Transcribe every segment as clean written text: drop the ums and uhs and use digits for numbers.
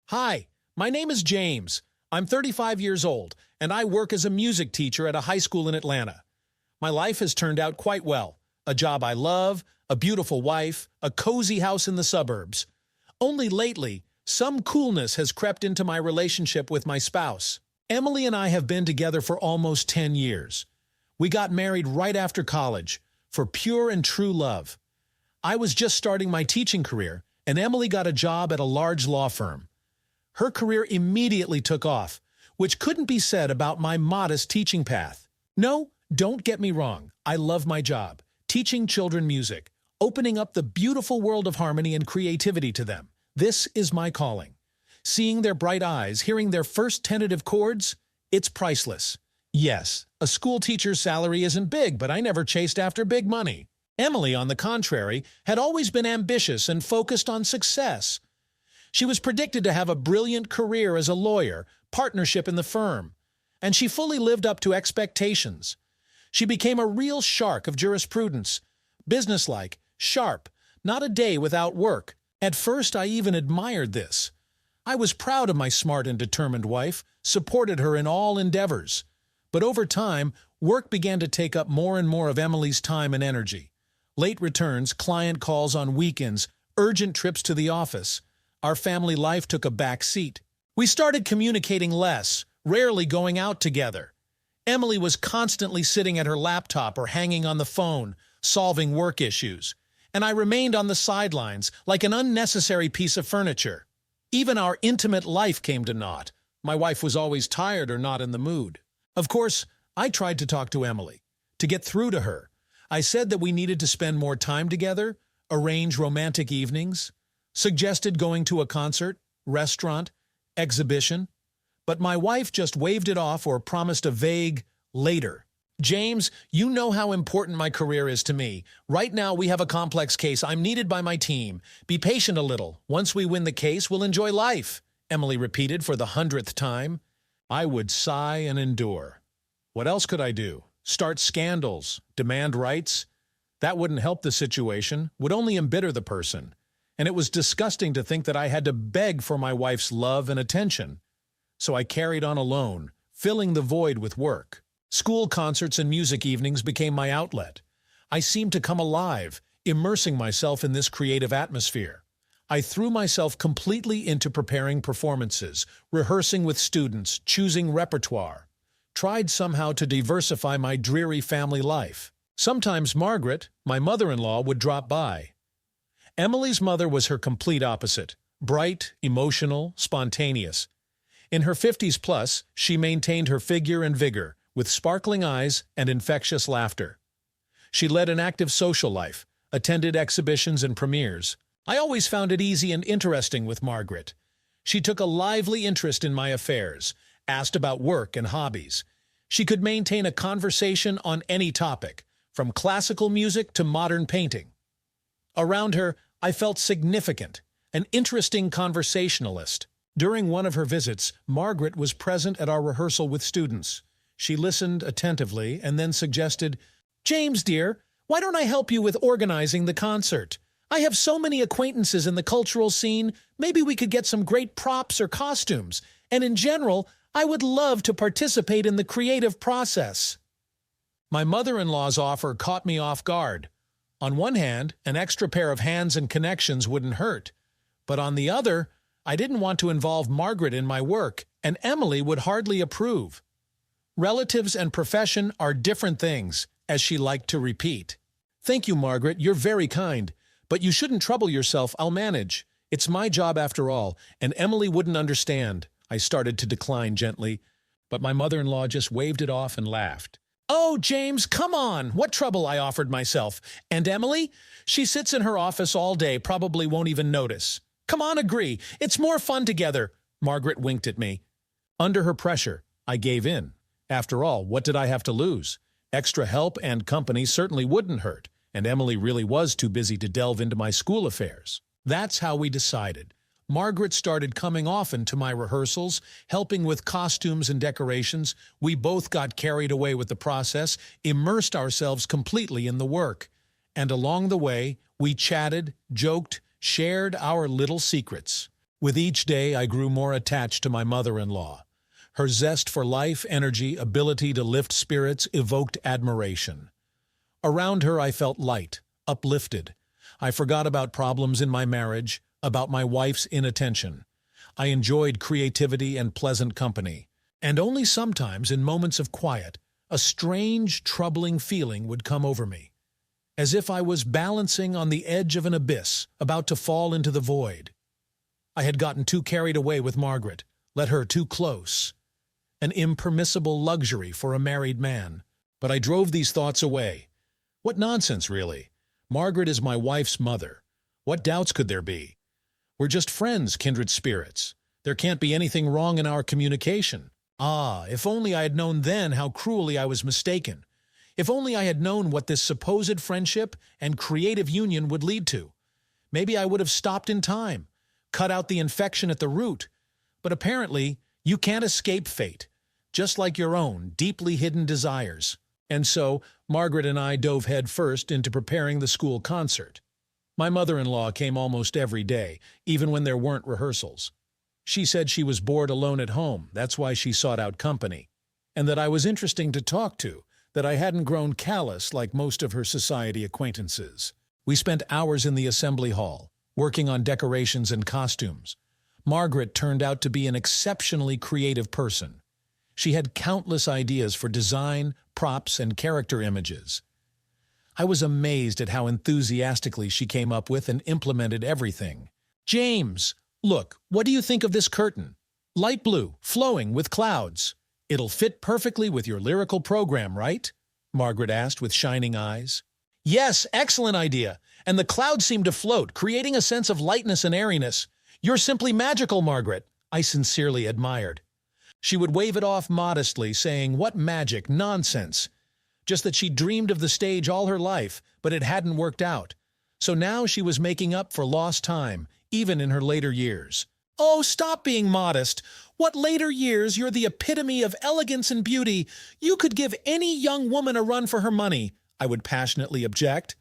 Hi, my name is James. I'm 35 years old, and I work as a music teacher at a high school in Atlanta. My life has turned out quite well. A job I love, a beautiful wife, a cozy house in the suburbs. Only lately, some coolness has crept into my relationship with my spouse. Emily and I have been together for almost 10 years. We got married right after college, for pure and true love. I was just starting my teaching career, and Emily got a job at a large law firm. Her career immediately took off, which couldn't be said about my modest teaching path. No, don't get me wrong, I love my job, teaching children music, opening up the beautiful world of harmony and creativity to them. This is my calling. Seeing their bright eyes, hearing their first tentative chords, it's priceless. Yes, a school teacher's salary isn't big, but I never chased after big money. Emily, on the contrary, had always been ambitious and focused on success. She was predicted to have a brilliant career as a lawyer, partnership in the firm, and she fully lived up to expectations. She became a real shark of jurisprudence, businesslike, sharp, not a day without work. At first, I even admired this. I was proud of my smart and determined wife, supported her in all endeavors. But over time, work began to take up more and more of Emily's time and energy. Late returns, client calls on weekends, urgent trips to the office. Our family life took a back seat. We started communicating less, rarely going out together. Emily was constantly sitting at her laptop or hanging on the phone, solving work issues. And I remained on the sidelines, like an unnecessary piece of furniture. Even our intimate life came to naught. My wife was always tired or not in the mood. Of course, I tried to talk to Emily, to get through to her. I said that we needed to spend more time together, arrange romantic evenings, suggested going to a concert, restaurant, exhibition. But my wife just waved it off or promised a vague later. James, you know how important my career is to me. Right now we have a complex case. I'm needed by my team. Be patient a little. Once we win the case, we'll enjoy life, Emily repeated for the 100th time. I would sigh and endure. What else could I do? Start scandals, demand rights? That wouldn't help the situation, would only embitter the person. And it was disgusting to think that I had to beg for my wife's love and attention. So I carried on alone, filling the void with work. School concerts and music evenings became my outlet. I seemed to come alive, immersing myself in this creative atmosphere. I threw myself completely into preparing performances, rehearsing with students, choosing repertoire. Tried somehow to diversify my dreary family life. Sometimes Margaret, my mother-in-law, would drop by. Emily's mother was her complete opposite, bright, emotional, spontaneous. In her 50s plus, she maintained her figure and vigor, with sparkling eyes and infectious laughter. She led an active social life, attended exhibitions and premieres. I always found it easy and interesting with Margaret. She took a lively interest in my affairs, asked about work and hobbies. She could maintain a conversation on any topic, from classical music to modern painting. Around her, I felt significant, an interesting conversationalist. During one of her visits, Margaret was present at our rehearsal with students. She listened attentively and then suggested, "James, dear, why don't I help you with organizing the concert? I have so many acquaintances in the cultural scene, maybe we could get some great props or costumes, and in general, I would love to participate in the creative process." My mother-in-law's offer caught me off guard. On one hand, an extra pair of hands and connections wouldn't hurt. But on the other, I didn't want to involve Margaret in my work, and Emily would hardly approve. Relatives and profession are different things, as she liked to repeat. "Thank you, Margaret, you're very kind. But you shouldn't trouble yourself, I'll manage. It's my job after all, and Emily wouldn't understand." I started to decline gently, but my mother-in-law just waved it off and laughed. "Oh, James, come on! What trouble?" I offered myself. "And Emily? She sits in her office all day, probably won't even notice. Come on, agree. It's more fun together." Margaret winked at me. Under her pressure, I gave in. After all, what did I have to lose? Extra help and company certainly wouldn't hurt, and Emily really was too busy to delve into my school affairs. That's how we decided. Margaret started coming often to my rehearsals, helping with costumes and decorations. We both got carried away with the process, immersed ourselves completely in the work. And along the way, we chatted, joked, shared our little secrets. With each day, I grew more attached to my mother-in-law. Her zest for life, energy, ability to lift spirits evoked admiration. Around her, I felt light, uplifted. I forgot about problems in my marriage, about my wife's inattention. I enjoyed creativity and pleasant company. And only sometimes, in moments of quiet, a strange, troubling feeling would come over me, as if I was balancing on the edge of an abyss, about to fall into the void. I had gotten too carried away with Margaret, let her too close. An impermissible luxury for a married man. But I drove these thoughts away. What nonsense, really. Margaret is my wife's mother. What doubts could there be? We're just friends, kindred spirits. There can't be anything wrong in our communication. Ah, if only I had known then how cruelly I was mistaken. If only I had known what this supposed friendship and creative union would lead to. Maybe I would have stopped in time, cut out the infection at the root. But apparently, you can't escape fate, just like your own deeply hidden desires. And so, Margaret and I dove headfirst into preparing the school concert. My mother-in-law came almost every day, even when there weren't rehearsals. She said she was bored alone at home, that's why she sought out company, and that I was interesting to talk to, that I hadn't grown callous like most of her society acquaintances. We spent hours in the assembly hall, working on decorations and costumes. Margaret turned out to be an exceptionally creative person. She had countless ideas for design, props, and character images. I was amazed at how enthusiastically she came up with and implemented everything. "James, look, what do you think of this curtain? Light blue, flowing with clouds. It'll fit perfectly with your lyrical program, right?" Margaret asked with shining eyes. "Yes, excellent idea. And the clouds seem to float, creating a sense of lightness and airiness. You're simply magical, Margaret," I sincerely admired. She would wave it off modestly, saying, "What magic, nonsense." Just that she dreamed of the stage all her life, but it hadn't worked out. So now she was making up for lost time, even in her later years. "Oh, stop being modest. What later years? You're the epitome of elegance and beauty. You could give any young woman a run for her money," I would passionately object.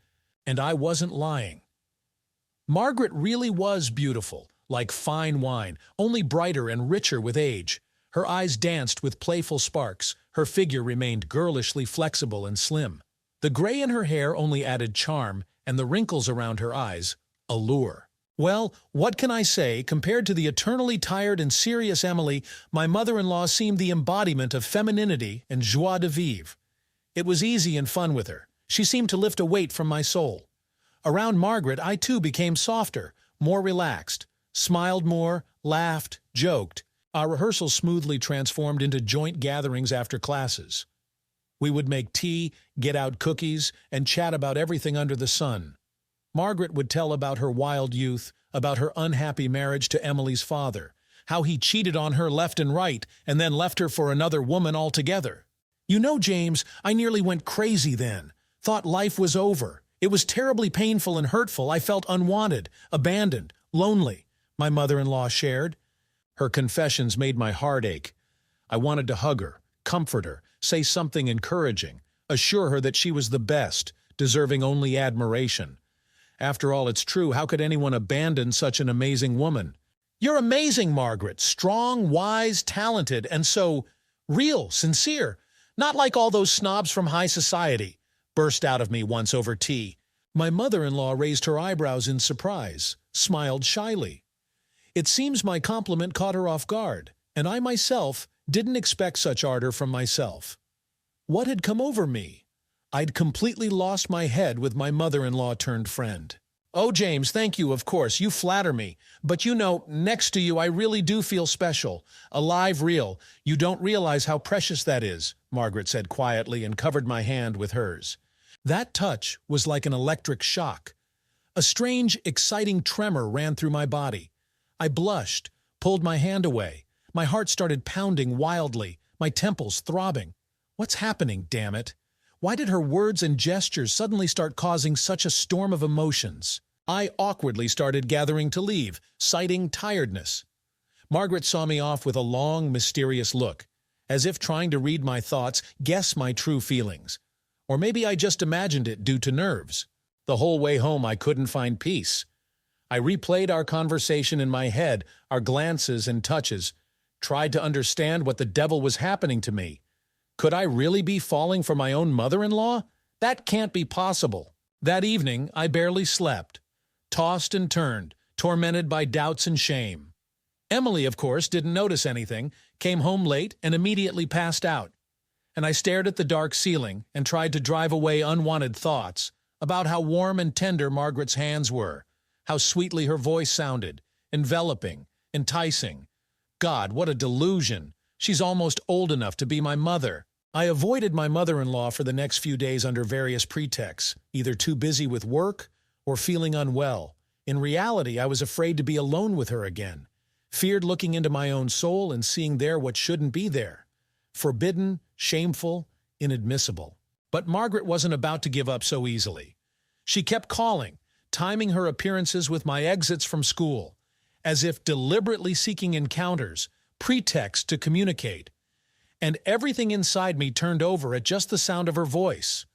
And I wasn't lying. Margaret really was beautiful, like fine wine, only brighter and richer with age. Her eyes danced with playful sparks. Her figure remained girlishly flexible and slim. The gray in her hair only added charm, and the wrinkles around her eyes, allure. Well, what can I say? Compared to the eternally tired and serious Emily, my mother-in-law seemed the embodiment of femininity and joie de vivre. It was easy and fun with her. She seemed to lift a weight from my soul. Around Margaret, I too became softer, more relaxed, smiled more, laughed, joked. Our rehearsals smoothly transformed into joint gatherings after classes. We would make tea, get out cookies, and chat about everything under the sun. Margaret would tell about her wild youth, about her unhappy marriage to Emily's father, how he cheated on her left and right, and then left her for another woman altogether. "You know, James, I nearly went crazy then. Thought life was over. It was terribly painful and hurtful. I felt unwanted, abandoned, lonely," my mother-in-law shared. Her confessions made my heart ache. I wanted to hug her, comfort her, say something encouraging, assure her that she was the best, deserving only admiration. After all, it's true, how could anyone abandon such an amazing woman? "You're amazing, Margaret, strong, wise, talented, and so real, sincere, not like all those snobs from high society," burst out of me once over tea. My mother-in-law raised her eyebrows in surprise, smiled shyly. It seems my compliment caught her off guard, and I myself didn't expect such ardor from myself. What had come over me? I'd completely lost my head with my mother-in-law turned friend. "Oh, James, thank you, of course, you flatter me. But you know, next to you I really do feel special, alive, real. You don't realize how precious that is," Margaret said quietly and covered my hand with hers. That touch was like an electric shock. A strange, exciting tremor ran through my body. I blushed, pulled my hand away. My heart started pounding wildly, my temples throbbing. What's happening, damn it? Why did her words and gestures suddenly start causing such a storm of emotions? I awkwardly started gathering to leave, citing tiredness. Margaret saw me off with a long, mysterious look, as if trying to read my thoughts, guess my true feelings. Or maybe I just imagined it due to nerves. The whole way home I couldn't find peace. I replayed our conversation in my head, our glances and touches, tried to understand what the devil was happening to me. Could I really be falling for my own mother-in-law? That can't be possible. That evening, I barely slept, tossed and turned, tormented by doubts and shame. Emily, of course, didn't notice anything, came home late, and immediately passed out. And I stared at the dark ceiling and tried to drive away unwanted thoughts about how warm and tender Margaret's hands were, how sweetly her voice sounded, enveloping, enticing. God, what a delusion! She's almost old enough to be my mother. I avoided my mother-in-law for the next few days under various pretexts, either too busy with work or feeling unwell. In reality, I was afraid to be alone with her again, feared looking into my own soul and seeing there what shouldn't be there. Forbidden, shameful, inadmissible. But Margaret wasn't about to give up so easily. She kept calling, timing her appearances with my exits from school, as if deliberately seeking encounters, pretexts to communicate. And everything inside me turned over at just the sound of her voice,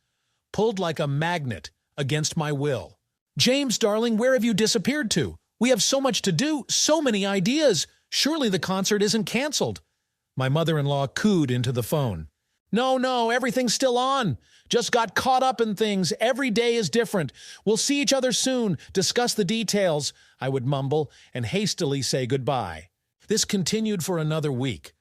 pulled like a magnet against my will. "James, darling, where have you disappeared to? We have so much to do, so many ideas. Surely the concert isn't canceled." My mother-in-law cooed into the phone. No, everything's still on. Just got caught up in things. Every day is different. We'll see each other soon, discuss the details," I would mumble and hastily say goodbye. This continued for another week.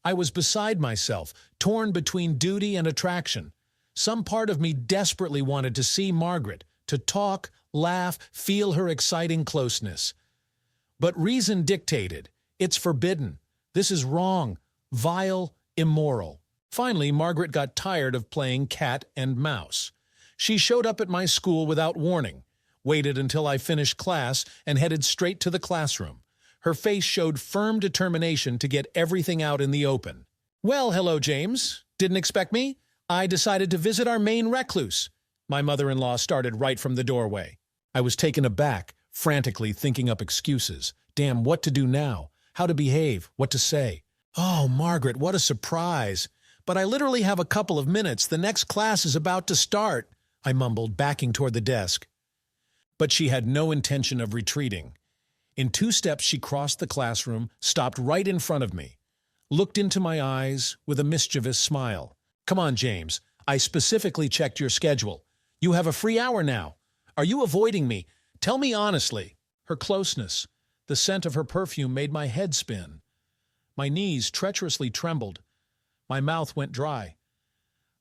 I was beside myself, torn between duty and attraction. Some part of me desperately wanted to see Margaret, to talk, laugh, feel her exciting closeness. But reason dictated. It's forbidden. This is wrong, vile, immoral. Finally, Margaret got tired of playing cat and mouse. She showed up at my school without warning, waited until I finished class, and headed straight to the classroom. Her face showed firm determination to get everything out in the open. "Well, hello, James. Didn't expect me? I decided to visit our main recluse." My mother-in-law started right from the doorway. I was taken aback, frantically thinking up excuses. Damn, what to do now? How to behave? What to say? "Oh, Margaret, what a surprise. But I literally have a couple of minutes. The next class is about to start," I mumbled, backing toward the desk. But she had no intention of retreating. In 2 steps, she crossed the classroom, stopped right in front of me, looked into my eyes with a mischievous smile. "Come on, James. I specifically checked your schedule. You have a free hour now. Are you avoiding me? Tell me honestly." Her closeness, the scent of her perfume made my head spin. My knees treacherously trembled. My mouth went dry.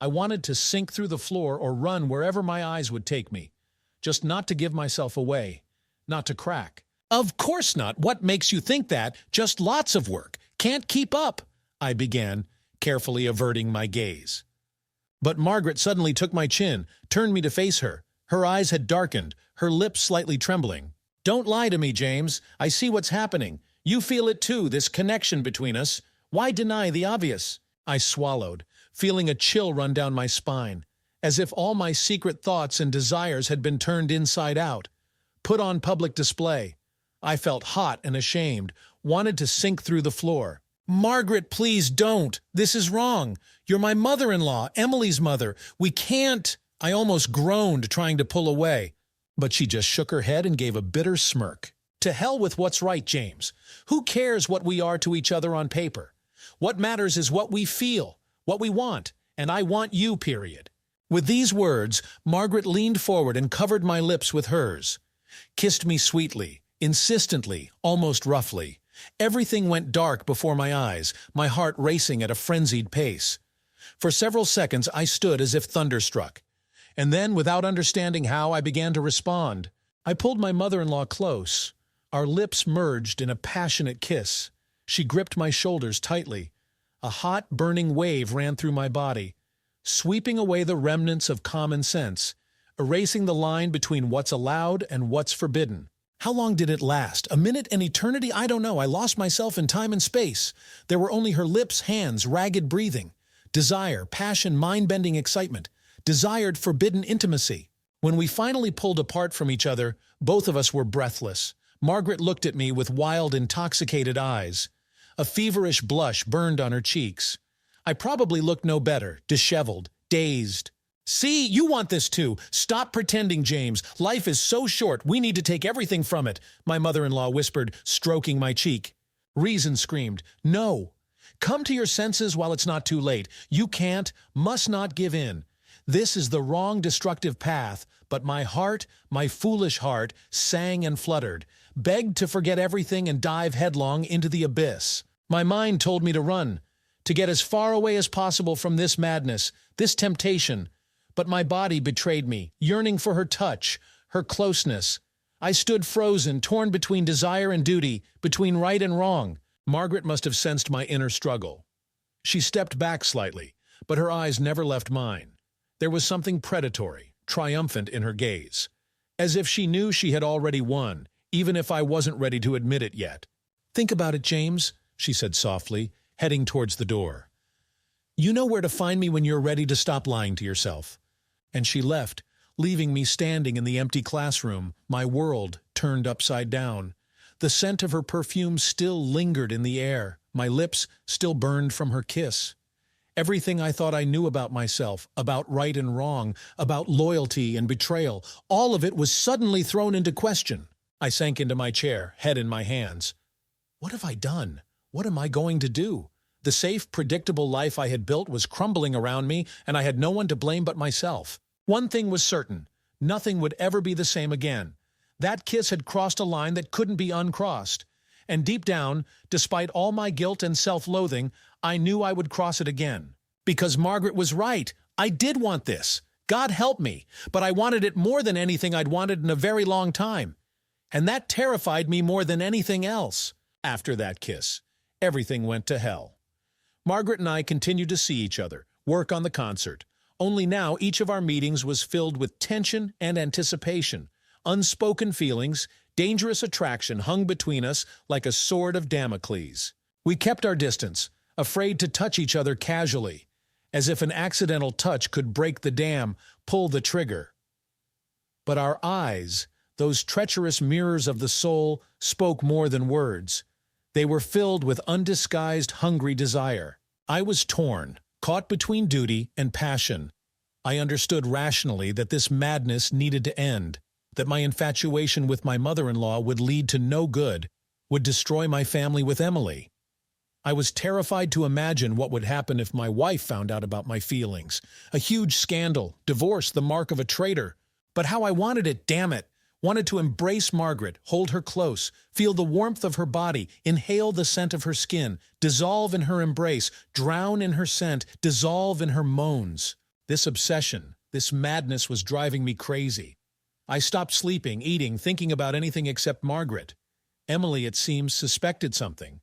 I wanted to sink through the floor or run wherever my eyes would take me, just not to give myself away, not to crack. "Of course not. What makes you think that? Just lots of work. Can't keep up," I began, carefully averting my gaze. But Margaret suddenly took my chin, turned me to face her. Her eyes had darkened, her lips slightly trembling. "Don't lie to me, James. I see what's happening. You feel it too, this connection between us. Why deny the obvious?" I swallowed, feeling a chill run down my spine, as if all my secret thoughts and desires had been turned inside out, put on public display. I felt hot and ashamed, wanted to sink through the floor. "Margaret, please don't. This is wrong. You're my mother-in-law, Emily's mother. We can't." I almost groaned, trying to pull away. But she just shook her head and gave a bitter smirk. "To hell with what's right, James. Who cares what we are to each other on paper? What matters is what we feel, what we want, and I want you, period." With these words, Margaret leaned forward and covered my lips with hers, kissed me sweetly, insistently, almost roughly. Everything went dark before my eyes, my heart racing at a frenzied pace. For several seconds I stood as if thunderstruck, and then, without understanding how, I began to respond. I pulled my mother-in-law close. Our lips merged in a passionate kiss. She gripped my shoulders tightly. A hot, burning wave ran through my body, sweeping away the remnants of common sense, erasing the line between what's allowed and what's forbidden. How long did it last? A minute, an eternity? I don't know. I lost myself in time and space. There were only her lips, hands, ragged breathing. Desire, passion, mind-bending excitement. Desired, forbidden intimacy. When we finally pulled apart from each other, both of us were breathless. Margaret looked at me with wild, intoxicated eyes. A feverish blush burned on her cheeks. I probably looked no better, disheveled, dazed. See, you want this too. Stop pretending, James. Life is so short, we need to take everything from it, my mother-in-law whispered, stroking my cheek. Reason screamed, no. Come to your senses while it's not too late. You can't, must not give in. This is the wrong destructive path, but my heart, my foolish heart, sang and fluttered, begged to forget everything and dive headlong into the abyss. My mind told me to run, to get as far away as possible from this madness, this temptation. But my body betrayed me, yearning for her touch, her closeness. I stood frozen, torn between desire and duty, between right and wrong. Margaret must have sensed my inner struggle. She stepped back slightly, but her eyes never left mine. There was something predatory, triumphant in her gaze, as if she knew she had already won, even if I wasn't ready to admit it yet. Think about it, James, she said softly, heading towards the door. You know where to find me when you're ready to stop lying to yourself. And she left, leaving me standing in the empty classroom, my world turned upside down. The scent of her perfume still lingered in the air, my lips still burned from her kiss. Everything I thought I knew about myself, about right and wrong, about loyalty and betrayal, all of it was suddenly thrown into question. I sank into my chair, head in my hands. What have I done? What am I going to do? The safe, predictable life I had built was crumbling around me, and I had no one to blame but myself. One thing was certain, nothing would ever be the same again. That kiss had crossed a line that couldn't be uncrossed. And deep down, despite all my guilt and self-loathing, I knew I would cross it again. Because Margaret was right. I did want this. God help me. But I wanted it more than anything I'd wanted in a very long time. And that terrified me more than anything else. After that kiss, everything went to hell. Margaret and I continued to see each other, work on the concert. Only now each of our meetings was filled with tension and anticipation. Unspoken feelings, dangerous attraction hung between us like a sword of Damocles. We kept our distance, afraid to touch each other casually, as if an accidental touch could break the dam, pull the trigger. But our eyes, those treacherous mirrors of the soul, spoke more than words. They were filled with undisguised, hungry desire. I was torn, caught between duty and passion. I understood rationally that this madness needed to end, that my infatuation with my mother-in-law would lead to no good, would destroy my family with Emily. I was terrified to imagine what would happen if my wife found out about my feelings. A huge scandal, divorce, the mark of a traitor. But how I wanted it, damn it! Wanted to embrace Margaret, hold her close, feel the warmth of her body, inhale the scent of her skin, dissolve in her embrace, drown in her scent, dissolve in her moans. This obsession, this madness was driving me crazy. I stopped sleeping, eating, thinking about anything except Margaret. Emily, it seems, suspected something.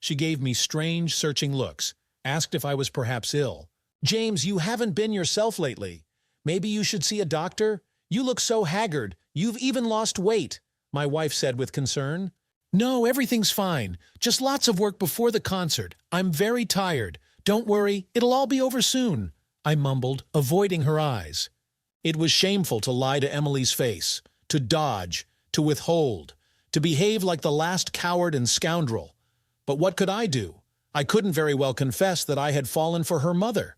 She gave me strange, searching looks, asked if I was perhaps ill. James, you haven't been yourself lately. Maybe you should see a doctor? You look so haggard. You've even lost weight, my wife said with concern. No, everything's fine. Just lots of work before the concert. I'm very tired. Don't worry, it'll all be over soon, I mumbled, avoiding her eyes. It was shameful to lie to Emily's face, to dodge, to withhold, to behave like the last coward and scoundrel. But what could I do? I couldn't very well confess that I had fallen for her mother,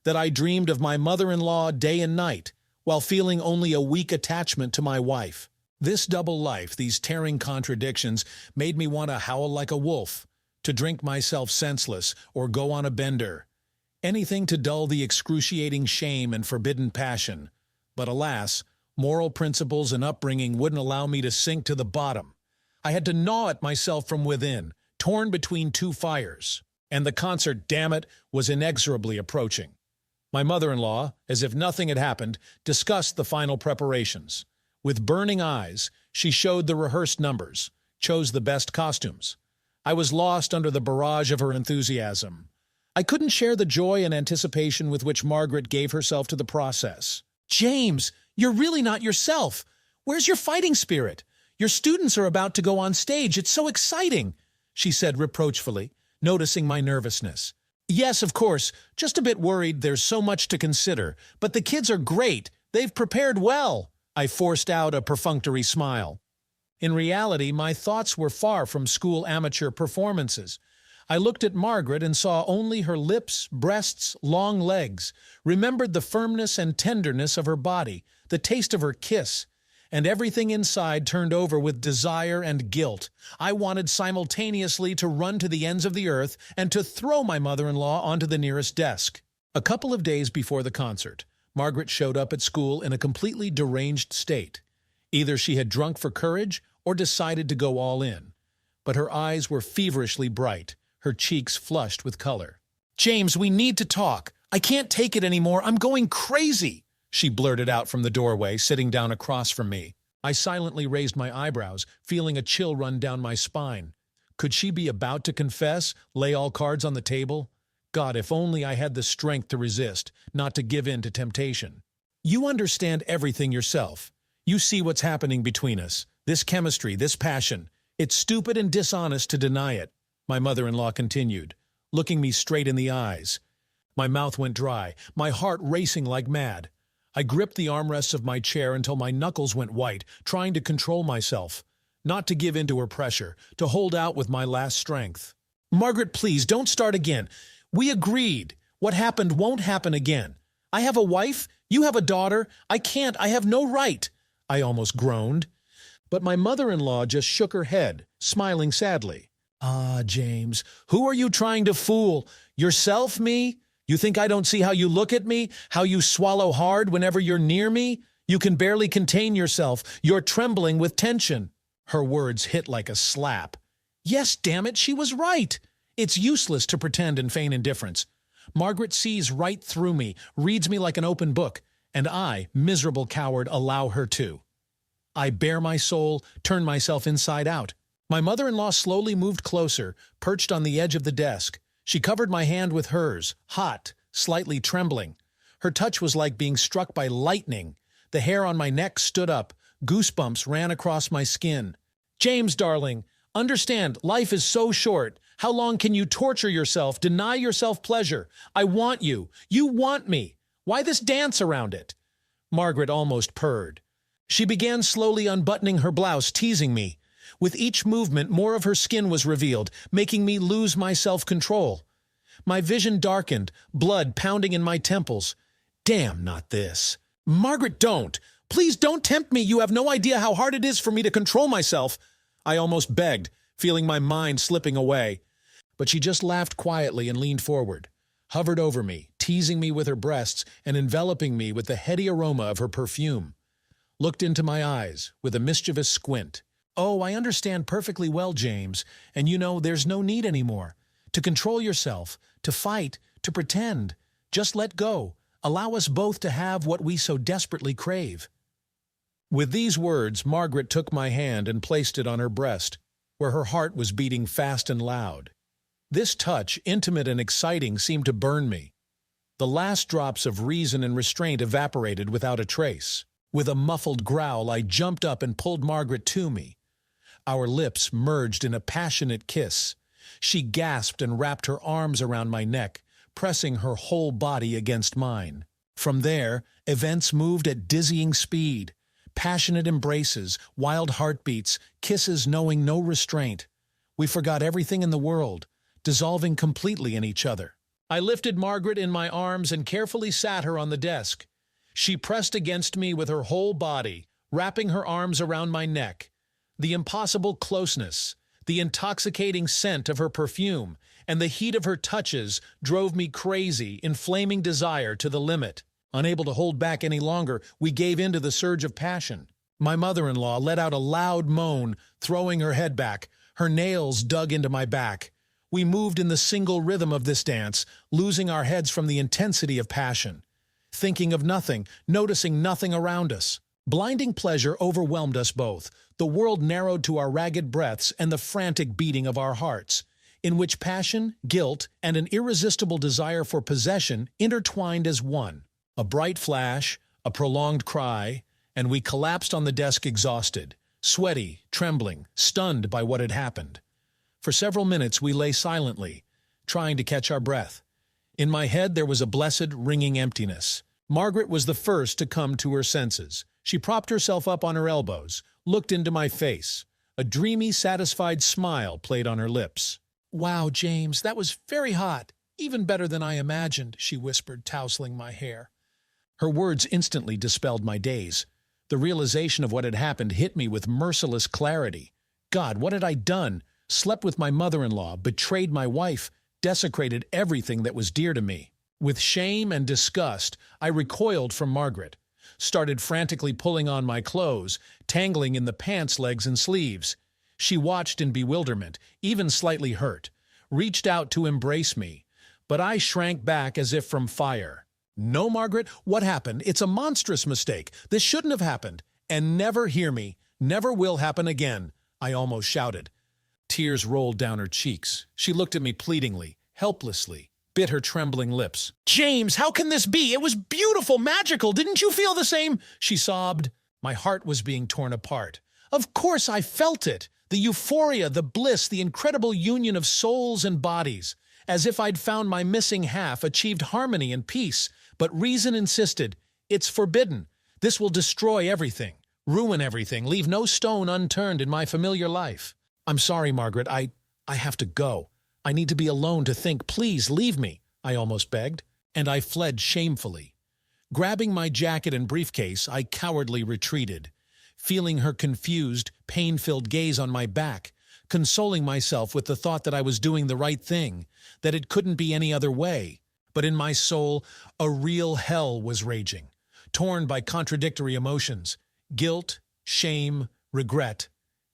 that I dreamed of my mother-in-law day and night, while feeling only a weak attachment to my wife. This double life, these tearing contradictions, made me want to howl like a wolf, to drink myself senseless or go on a bender. Anything to dull the excruciating shame and forbidden passion. But alas, moral principles and upbringing wouldn't allow me to sink to the bottom. I had to gnaw at myself from within, torn between two fires. And the concert, damn it, was inexorably approaching. My mother-in-law, as if nothing had happened, discussed the final preparations. With burning eyes, she showed the rehearsed numbers, chose the best costumes. I was lost under the barrage of her enthusiasm. I couldn't share the joy and anticipation with which Margaret gave herself to the process. James, you're really not yourself. Where's your fighting spirit? Your students are about to go on stage. It's so exciting, she said reproachfully, noticing my nervousness. Yes, of course, just a bit worried. There's so much to consider. But the kids are great. They've prepared well. I forced out a perfunctory smile. In reality, my thoughts were far from school amateur performances. I looked at Margaret and saw only her lips, breasts, long legs, remembered the firmness and tenderness of her body, the taste of her kiss, and everything inside turned over with desire and guilt. I wanted simultaneously to run to the ends of the earth and to throw my mother-in-law onto the nearest desk. A couple of days before the concert, Margaret showed up at school in a completely deranged state. Either she had drunk for courage or decided to go all in. But her eyes were feverishly bright, her cheeks flushed with color. "James, we need to talk. I can't take it anymore. I'm going crazy," she blurted out from the doorway, sitting down across from me. I silently raised my eyebrows, feeling a chill run down my spine. Could she be about to confess, lay all cards on the table? God, if only I had the strength to resist, not to give in to temptation. "You understand everything yourself. You see what's happening between us. This chemistry, this passion. It's stupid and dishonest to deny it," my mother-in-law continued, looking me straight in the eyes. My mouth went dry, my heart racing like mad. I gripped the armrests of my chair until my knuckles went white, trying to control myself, not to give in to her pressure, to hold out with my last strength. "Margaret, please, don't start again. We agreed. What happened won't happen again. I have a wife, you have a daughter. I have no right," I almost groaned. But my mother-in-law just shook her head, smiling sadly. "Ah, James, who are you trying to fool? Yourself, me? You think I don't see how you look at me, how you swallow hard whenever you're near me? You can barely contain yourself. You're trembling with tension." Her words hit like a slap. Yes, damn it, she was right. It's useless to pretend and feign indifference. Margaret sees right through me, reads me like an open book, and I, miserable coward, allow her to. I bare my soul, turn myself inside out. My mother-in-law slowly moved closer, perched on the edge of the desk. She covered my hand with hers, hot, slightly trembling. Her touch was like being struck by lightning. The hair on my neck stood up. Goosebumps ran across my skin. "James, darling, understand, life is so short. How long can you torture yourself, deny yourself pleasure? I want you. You want me. Why this dance around it?" Margaret almost purred. She began slowly unbuttoning her blouse, teasing me. With each movement, more of her skin was revealed, making me lose my self-control. My vision darkened, blood pounding in my temples. Damn, not this. "Margaret, don't. Please don't tempt me. You have no idea how hard it is for me to control myself," I almost begged, feeling my mind slipping away. But she just laughed quietly and leaned forward, hovered over me, teasing me with her breasts and enveloping me with the heady aroma of her perfume. Looked into my eyes with a mischievous squint. "Oh, I understand perfectly well, James, and you know there's no need anymore. To control yourself, to fight, to pretend. Just let go. Allow us both to have what we so desperately crave." With these words, Margaret took my hand and placed it on her breast, where her heart was beating fast and loud. This touch, intimate and exciting, seemed to burn me. The last drops of reason and restraint evaporated without a trace. With a muffled growl, I jumped up and pulled Margaret to me. Our lips merged in a passionate kiss. She gasped and wrapped her arms around my neck, pressing her whole body against mine. From there, events moved at dizzying speed. Passionate embraces, wild heartbeats, kisses knowing no restraint. We forgot everything in the world, dissolving completely in each other. I lifted Margaret in my arms and carefully sat her on the desk. She pressed against me with her whole body, wrapping her arms around my neck. The impossible closeness, the intoxicating scent of her perfume, and the heat of her touches drove me crazy, inflaming desire to the limit. Unable to hold back any longer, we gave in to the surge of passion. My mother-in-law let out a loud moan, throwing her head back. Her nails dug into my back. We moved in the single rhythm of this dance, losing our heads from the intensity of passion. Thinking of nothing, noticing nothing around us. Blinding pleasure overwhelmed us both. The world narrowed to our ragged breaths and the frantic beating of our hearts, in which passion, guilt, and an irresistible desire for possession intertwined as one. A bright flash, a prolonged cry, and we collapsed on the desk exhausted, sweaty, trembling, stunned by what had happened. For several minutes we lay silently, trying to catch our breath. In my head there was a blessed, ringing emptiness. Margaret was the first to come to her senses. She propped herself up on her elbows, looked into my face. A dreamy, satisfied smile played on her lips. Wow, James, that was very hot. Even better than I imagined, she whispered, tousling my hair. Her words instantly dispelled my daze. The realization of what had happened hit me with merciless clarity. God, what had I done? Slept with my mother-in-law, betrayed my wife, desecrated everything that was dear to me. With shame and disgust, I recoiled from Margaret, started frantically pulling on my clothes, tangling in the pants, legs, and sleeves. She watched in bewilderment, even slightly hurt, reached out to embrace me, but I shrank back as if from fire. No, Margaret, what happened? It's a monstrous mistake. This shouldn't have happened. And never, hear me, never will happen again, I almost shouted. Tears rolled down her cheeks. She looked at me pleadingly, helplessly, bit her trembling lips. James, how can this be? It was beautiful, magical. Didn't you feel the same? She sobbed. My heart was being torn apart. Of course I felt it. The euphoria, the bliss, the incredible union of souls and bodies. As if I'd found my missing half, achieved harmony and peace. But reason insisted, it's forbidden. This will destroy everything, ruin everything, leave no stone unturned in my familiar life. I'm sorry, Margaret, I have to go. I need to be alone to think. Please leave me, I almost begged, and I fled shamefully. Grabbing my jacket and briefcase, I cowardly retreated, feeling her confused, pain-filled gaze on my back, consoling myself with the thought that I was doing the right thing, that it couldn't be any other way. But in my soul, a real hell was raging, torn by contradictory emotions, guilt, shame, regret,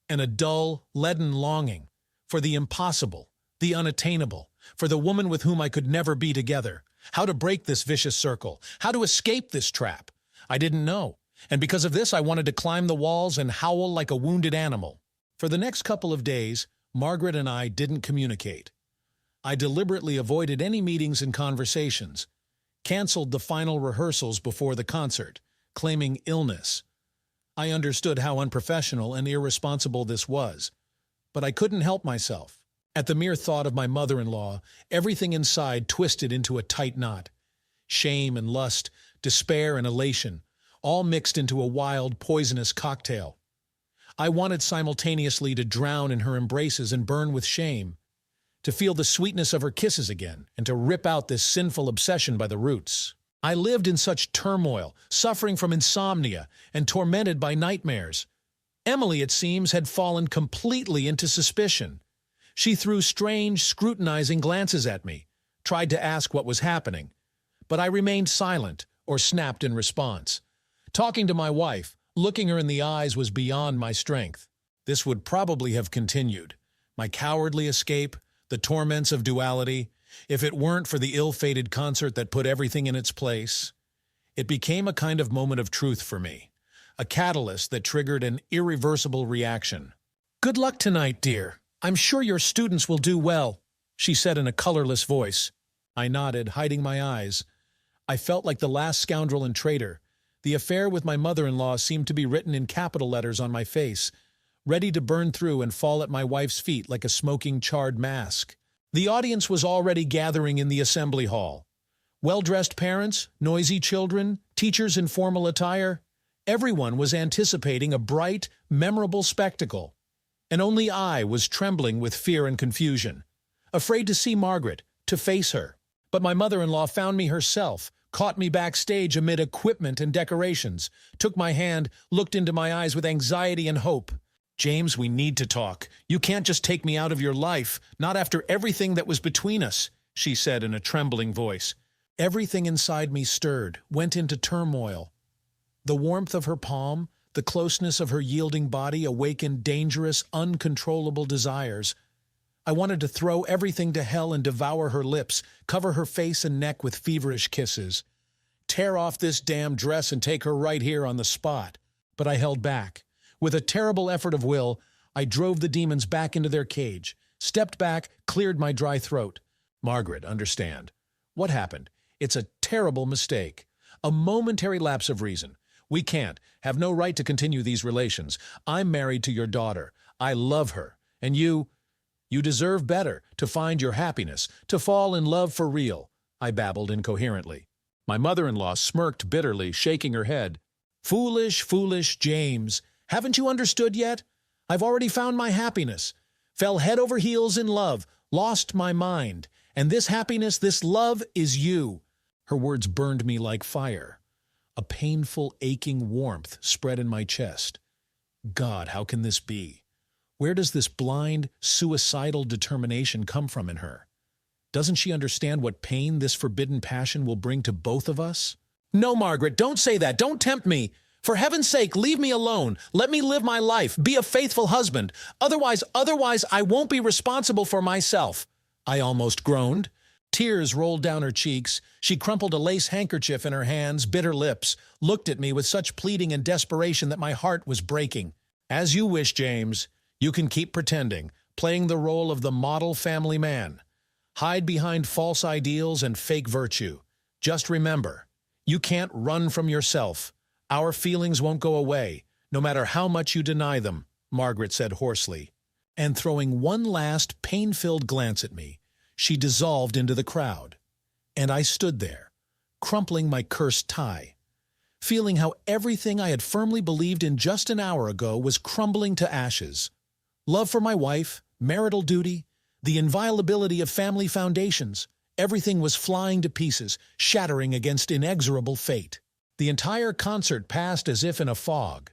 and a dull, leaden longing for the impossible, the unattainable, for the woman with whom I could never be together. How to break this vicious circle, how to escape this trap. I didn't know, and because of this I wanted to climb the walls and howl like a wounded animal. For the next couple of days, Margaret and I didn't communicate. I deliberately avoided any meetings and conversations, canceled the final rehearsals before the concert, claiming illness. I understood how unprofessional and irresponsible this was, but I couldn't help myself. At the mere thought of my mother-in-law, everything inside twisted into a tight knot. Shame and lust, despair and elation, all mixed into a wild, poisonous cocktail. I wanted simultaneously to drown in her embraces and burn with shame, to feel the sweetness of her kisses again, and to rip out this sinful obsession by the roots. I lived in such turmoil, suffering from insomnia and tormented by nightmares. Emily, it seems, had fallen completely into suspicion. She threw strange, scrutinizing glances at me, tried to ask what was happening, but I remained silent or snapped in response. Talking to my wife, looking her in the eyes was beyond my strength. This would probably have continued. My cowardly escape, the torments of duality, if it weren't for the ill-fated concert that put everything in its place. It became a kind of moment of truth for me, a catalyst that triggered an irreversible reaction. "Good luck tonight, dear. I'm sure your students will do well," she said in a colorless voice. I nodded, hiding my eyes. I felt like the last scoundrel and traitor. The affair with my mother-in-law seemed to be written in capital letters on my face, ready to burn through and fall at my wife's feet like a smoking, charred mask. The audience was already gathering in the assembly hall. Well-dressed parents, noisy children, teachers in formal attire. Everyone was anticipating a bright, memorable spectacle. And only I was trembling with fear and confusion, afraid to see Margaret, to face her. But my mother-in-law found me herself, caught me backstage amid equipment and decorations, took my hand, looked into my eyes with anxiety and hope. "James, we need to talk. You can't just take me out of your life, not after everything that was between us," she said in a trembling voice. Everything inside me stirred, went into turmoil. The warmth of her palm, the closeness of her yielding body awakened dangerous, uncontrollable desires. I wanted to throw everything to hell and devour her lips, cover her face and neck with feverish kisses, tear off this damn dress and take her right here on the spot. But I held back. With a terrible effort of will, I drove the demons back into their cage, stepped back, cleared my dry throat. "Margaret, understand. What happened? It's a terrible mistake. A momentary lapse of reason. We can't, have no right to continue these relations. I'm married to your daughter. I love her. And you deserve better, to find your happiness, to fall in love for real," I babbled incoherently. My mother-in-law smirked bitterly, shaking her head. "Foolish, foolish James. Haven't you understood yet? I've already found my happiness. Fell head over heels in love, lost my mind, and this happiness, this love is you." Her words burned me like fire. A painful, aching warmth spread in my chest. God, how can this be? Where does this blind, suicidal determination come from in her? Doesn't she understand what pain this forbidden passion will bring to both of us? "No, Margaret, don't say that. Don't tempt me. For heaven's sake, leave me alone. Let me live my life. Be a faithful husband. Otherwise, I won't be responsible for myself," I almost groaned. Tears rolled down her cheeks. She crumpled a lace handkerchief in her hands, bit her lips, looked at me with such pleading and desperation that my heart was breaking. "As you wish, James. You can keep pretending, playing the role of the model family man. Hide behind false ideals and fake virtue. Just remember, you can't run from yourself. Our feelings won't go away, no matter how much you deny them," Margaret said hoarsely. And throwing one last pain-filled glance at me, she dissolved into the crowd. And I stood there, crumpling my cursed tie, feeling how everything I had firmly believed in just an hour ago was crumbling to ashes. Love for my wife, marital duty, the inviolability of family foundations, everything was flying to pieces, shattering against inexorable fate. The entire concert passed as if in a fog.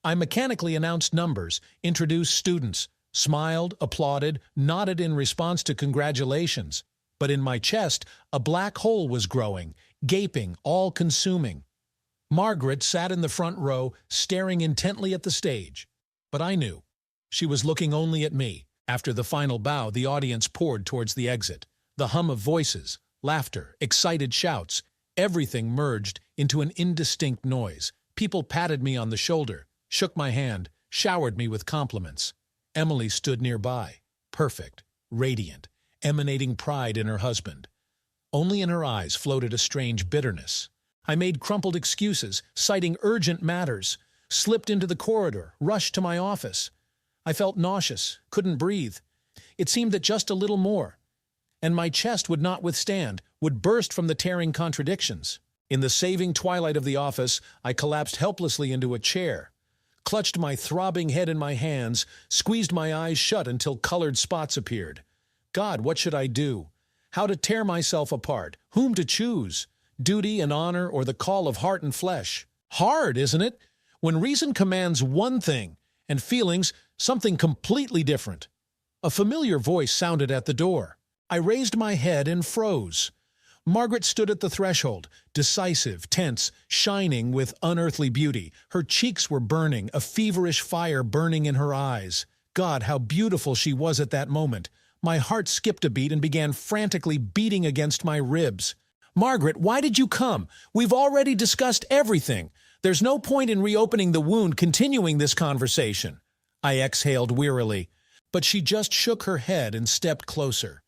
I mechanically announced numbers, introduced students, smiled, applauded, nodded in response to congratulations. But in my chest, a black hole was growing, gaping, all-consuming. Margaret sat in the front row, staring intently at the stage. But I knew. She was looking only at me. After the final bow, the audience poured towards the exit. The hum of voices, laughter, excited shouts, everything merged into an indistinct noise. People patted me on the shoulder, shook my hand, showered me with compliments. Emily stood nearby, perfect, radiant, emanating pride in her husband. Only in her eyes floated a strange bitterness. I made crumpled excuses, citing urgent matters, slipped into the corridor, rushed to my office. I felt nauseous, couldn't breathe. It seemed that just a little more, and my chest would not withstand, would burst from the tearing contradictions. In the saving twilight of the office, I collapsed helplessly into a chair, clutched my throbbing head in my hands, squeezed my eyes shut until colored spots appeared. God, what should I do? How to tear myself apart? Whom to choose? Duty and honor or the call of heart and flesh? Hard, isn't it? When reason commands one thing and feelings something completely different. A familiar voice sounded at the door. I raised my head and froze. Margaret stood at the threshold, decisive, tense, shining with unearthly beauty. Her cheeks were burning, a feverish fire burning in her eyes. God, how beautiful she was at that moment. My heart skipped a beat and began frantically beating against my ribs. "Margaret, why did you come? We've already discussed everything. There's no point in reopening the wound, continuing this conversation." I exhaled wearily, but she just shook her head and stepped closer,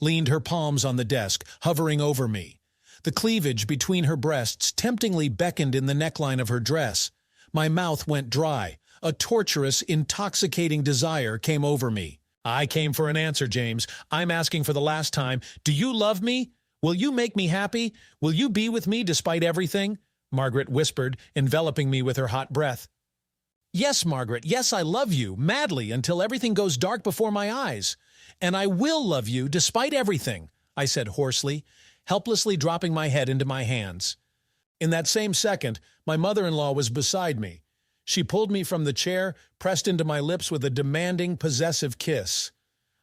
leaned her palms on the desk, hovering over me. The cleavage between her breasts temptingly beckoned in the neckline of her dress. My mouth went dry. A torturous, intoxicating desire came over me. "I came for an answer, James. I'm asking for the last time. Do you love me? Will you make me happy? Will you be with me despite everything?" Margaret whispered, enveloping me with her hot breath. "Yes, Margaret, yes, I love you, madly, until everything goes dark before my eyes. And I will love you despite everything," I said hoarsely, helplessly dropping my head into my hands. In that same second, my mother-in-law was beside me. She pulled me from the chair, pressed into my lips with a demanding, possessive kiss.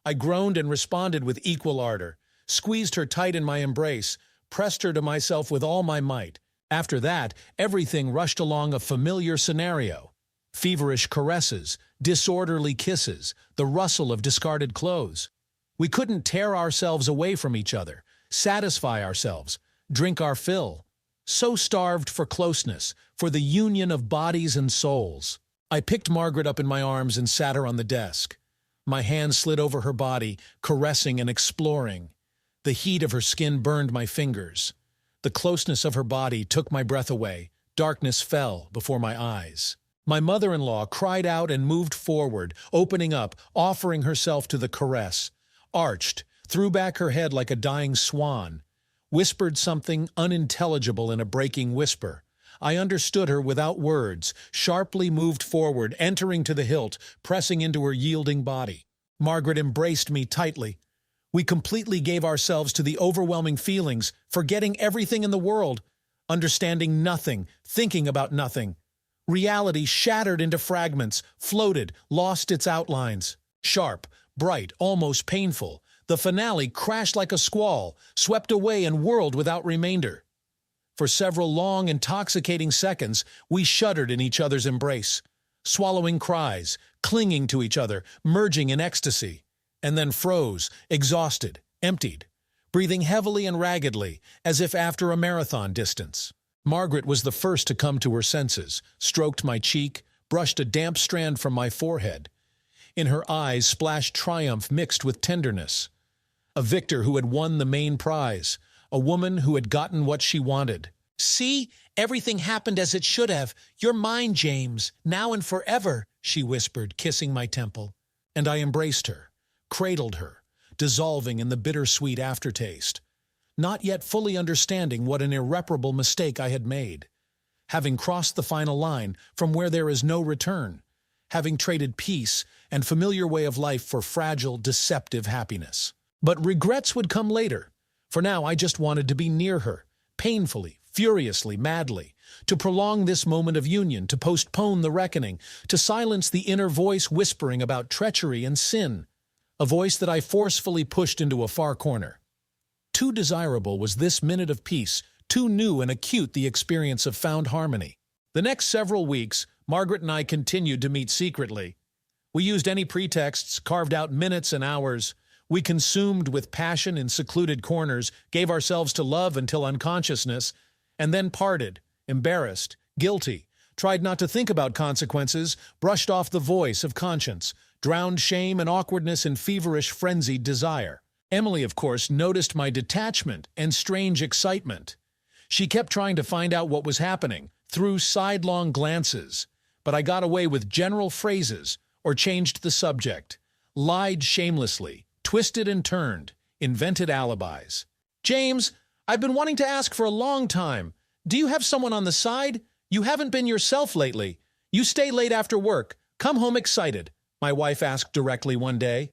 I groaned and responded with equal ardor, squeezed her tight in my embrace, pressed her to myself with all my might. After that, everything rushed along a familiar scenario. Feverish caresses, disorderly kisses, the rustle of discarded clothes. We couldn't tear ourselves away from each other, satisfy ourselves, drink our fill. So starved for closeness, for the union of bodies and souls. I picked Margaret up in my arms and sat her on the desk. My hands slid over her body, caressing and exploring. The heat of her skin burned my fingers. The closeness of her body took my breath away. Darkness fell before my eyes. My mother-in-law cried out and moved forward, opening up, offering herself to the caress. Arched, threw back her head like a dying swan. Whispered something unintelligible in a breaking whisper. I understood her without words, sharply moved forward, entering to the hilt, pressing into her yielding body. Margaret embraced me tightly. We completely gave ourselves to the overwhelming feelings, forgetting everything in the world, understanding nothing, thinking about nothing. Reality shattered into fragments, floated, lost its outlines. Sharp, bright, almost painful, the finale crashed like a squall, swept away and whirled without remainder. For several long, intoxicating seconds, we shuddered in each other's embrace, swallowing cries, clinging to each other, merging in ecstasy, and then froze, exhausted, emptied, breathing heavily and raggedly, as if after a marathon distance. Margaret was the first to come to her senses, stroked my cheek, brushed a damp strand from my forehead. In her eyes splashed triumph mixed with tenderness. A victor who had won the main prize, a woman who had gotten what she wanted. "See, everything happened as it should have. You're mine, James, now and forever," she whispered, kissing my temple. And I embraced her, cradled her, dissolving in the bittersweet aftertaste, not yet fully understanding what an irreparable mistake I had made. Having crossed the final line from where there is no return, having traded peace and familiar way of life for fragile, deceptive happiness. But regrets would come later. For now, I just wanted to be near her, painfully, furiously, madly, to prolong this moment of union, to postpone the reckoning, to silence the inner voice whispering about treachery and sin, a voice that I forcefully pushed into a far corner. Too desirable was this minute of peace, too new and acute the experience of found harmony. The next several weeks, Margaret and I continued to meet secretly. We used any pretexts, carved out minutes and hours. We consumed with passion in secluded corners, gave ourselves to love until unconsciousness, and then parted, embarrassed, guilty, tried not to think about consequences, brushed off the voice of conscience, drowned shame and awkwardness in feverish, frenzied desire. Emily, of course, noticed my detachment and strange excitement. She kept trying to find out what was happening, through sidelong glances, but I got away with general phrases or changed the subject, lied shamelessly, twisted and turned, invented alibis. "James, I've been wanting to ask for a long time. Do you have someone on the side? You haven't been yourself lately. You stay late after work. Come home excited," my wife asked directly one day.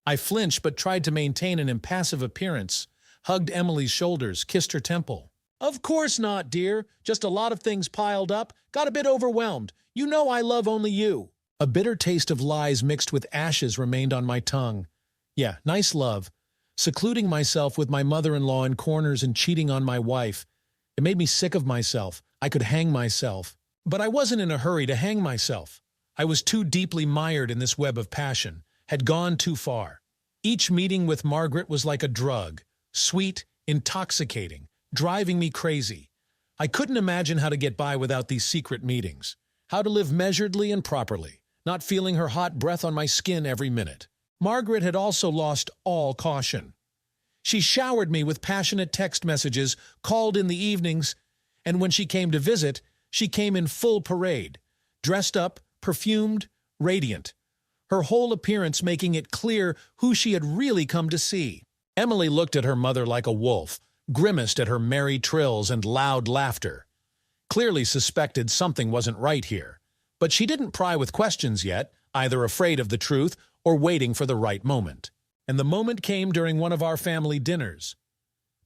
I flinched but tried to maintain an impassive appearance, hugged Emily's shoulders, kissed her temple. "Of course not, dear. Just a lot of things piled up. Got a bit overwhelmed. You know I love only you." A bitter taste of lies mixed with ashes remained on my tongue. Yeah, nice love. Secluding myself with my mother-in-law in corners and cheating on my wife. It made me sick of myself. I could hang myself. But I wasn't in a hurry to hang myself. I was too deeply mired in this web of passion, had gone too far. Each meeting with Margaret was like a drug, sweet, intoxicating, driving me crazy. I couldn't imagine how to get by without these secret meetings, how to live measuredly and properly, not feeling her hot breath on my skin every minute. Margaret had also lost all caution. She showered me with passionate text messages, called in the evenings, and when she came to visit, she came in full parade, dressed up, perfumed, radiant, her whole appearance making it clear who she had really come to see. Emily looked at her mother like a wolf, grimaced at her merry trills and loud laughter. Clearly suspected something wasn't right here, but she didn't pry with questions yet, either afraid of the truth or waiting for the right moment. And the moment came during one of our family dinners.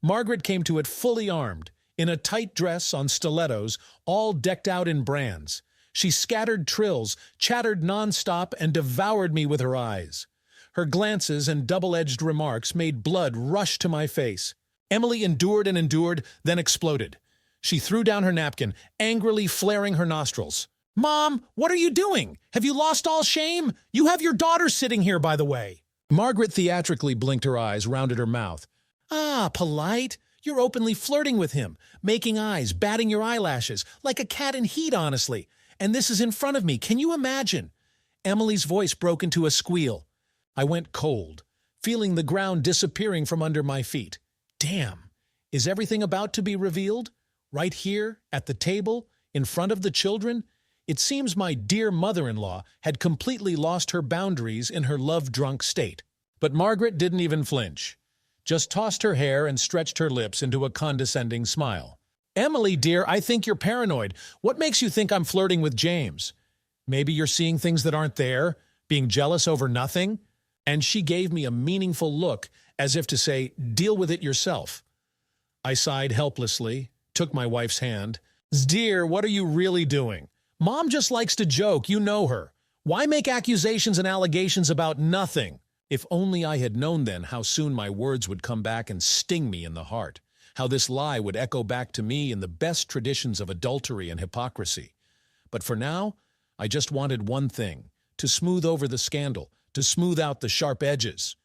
Margaret came to it fully armed, in a tight dress on stilettos, all decked out in brands. She scattered trills, chattered nonstop, and devoured me with her eyes. Her glances and double-edged remarks made blood rush to my face. Emily endured and endured, then exploded. She threw down her napkin, angrily flaring her nostrils. "Mom, what are you doing? Have you lost all shame? You have your daughter sitting here, by the way." Margaret theatrically blinked her eyes, rounded her mouth. "Ah, polite. You're openly flirting with him, making eyes, batting your eyelashes, like a cat in heat, honestly. And this is in front of me. Can you imagine?" Emily's voice broke into a squeal. I went cold, feeling the ground disappearing from under my feet. Damn, is everything about to be revealed? Right here, at the table, in front of the children? It seems my dear mother-in-law had completely lost her boundaries in her love-drunk state. But Margaret didn't even flinch, just tossed her hair and stretched her lips into a condescending smile. "Emily, dear, I think you're paranoid. What makes you think I'm flirting with James? Maybe you're seeing things that aren't there, being jealous over nothing? And she gave me a meaningful look, as if to say, "Deal with it yourself." I sighed helplessly, took my wife's hand. "Dear, what are you really doing? Mom just likes to joke, you know her. Why make accusations and allegations about nothing?" If only I had known then how soon my words would come back and sting me in the heart, how this lie would echo back to me in the best traditions of adultery and hypocrisy. But for now, I just wanted one thing, to smooth over the scandal, to smooth out the sharp edges.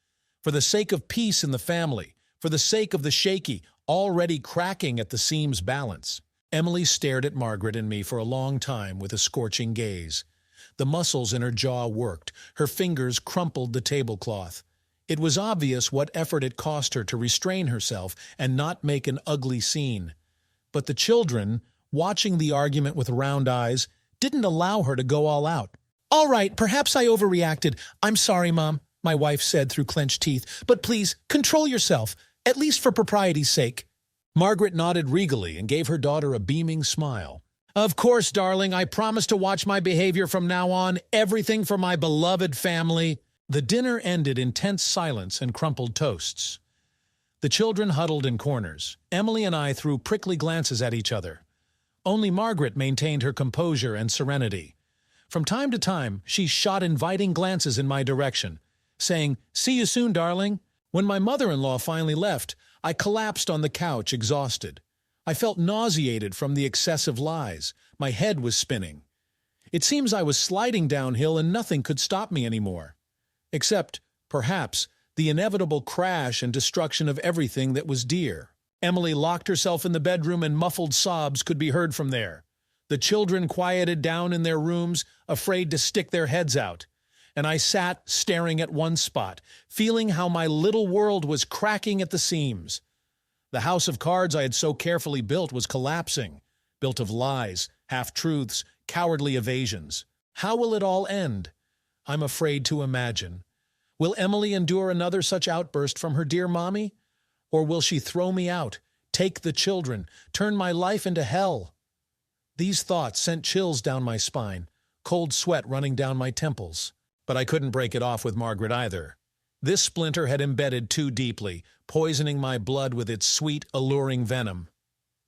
For the sake of peace in the family, for the sake of the shaky, already cracking at the seams balance. Emily stared at Margaret and me for a long time with a scorching gaze. The muscles in her jaw worked, her fingers crumpled the tablecloth. It was obvious what effort it cost her to restrain herself and not make an ugly scene. But the children, watching the argument with round eyes, didn't allow her to go all out. "All right, perhaps I overreacted. I'm sorry, Mom," my wife said through clenched teeth. "But please, control yourself, at least for propriety's sake." Margaret nodded regally and gave her daughter a beaming smile. "Of course, darling, I promise to watch my behavior from now on, everything for my beloved family." The dinner ended in tense silence and crumpled toasts. The children huddled in corners. Emily and I threw prickly glances at each other. Only Margaret maintained her composure and serenity. From time to time, she shot inviting glances in my direction, saying, "See you soon, darling." When my mother-in-law finally left, I collapsed on the couch, exhausted. I felt nauseated from the excessive lies. My head was spinning. It seems I was sliding downhill and nothing could stop me anymore. Except, perhaps, the inevitable crash and destruction of everything that was dear. Emily locked herself in the bedroom and muffled sobs could be heard from there. The children quieted down in their rooms, afraid to stick their heads out. And I sat staring at one spot, feeling how my little world was cracking at the seams. The house of cards I had so carefully built was collapsing, built of lies, half-truths, cowardly evasions. How will it all end? I'm afraid to imagine. Will Emily endure another such outburst from her dear mommy? Or will she throw me out, take the children, turn my life into hell? These thoughts sent chills down my spine, cold sweat running down my temples. But I couldn't break it off with Margaret either. This splinter had embedded too deeply, poisoning my blood with its sweet, alluring venom.